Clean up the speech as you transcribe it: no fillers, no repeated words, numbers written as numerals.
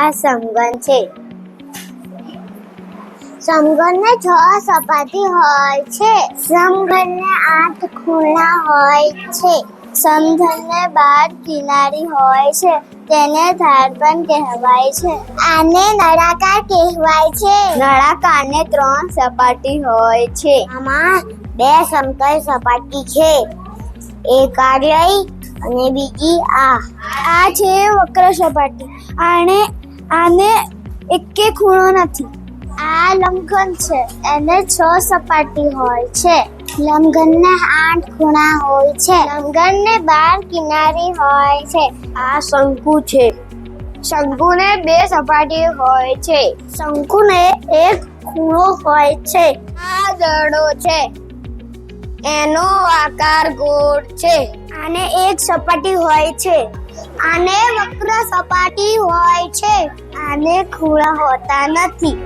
આ સમઘન છે. સમઘનને 6 સપાટી હોય છે. સમઘનને 8 ખૂણા હોય છે. સમઘનને 12 કિનારી હોય છે. તેને ધાર પણ કહેવાય છે. આને નળાકાર કહેવાય છે. નળાકારને 3 સપાટી હોય છે. આમાં 2 સમતલ સપાટી છે. એક આડી અને બીજી આ છે વક્ર સપાટી. આને એકે ખૂણો નથી. આ લંબઘન છે. એને 6 સપાટી હોય છે. લંબઘનને 8 ખૂણા હોય છે. લંબઘનને 12 કિનારી હોય છે. આ શંકુ છે. શંકુને 2 સપાટી હોય છે. શંકુને 1 ખૂણો હોય છે. આ દડો છે. એનો આકાર ગોળ છે. આને 1 સપાટી હોય છે. આને વક્ર સપાટી હોય છે. આને ખૂણા હોતા નથી.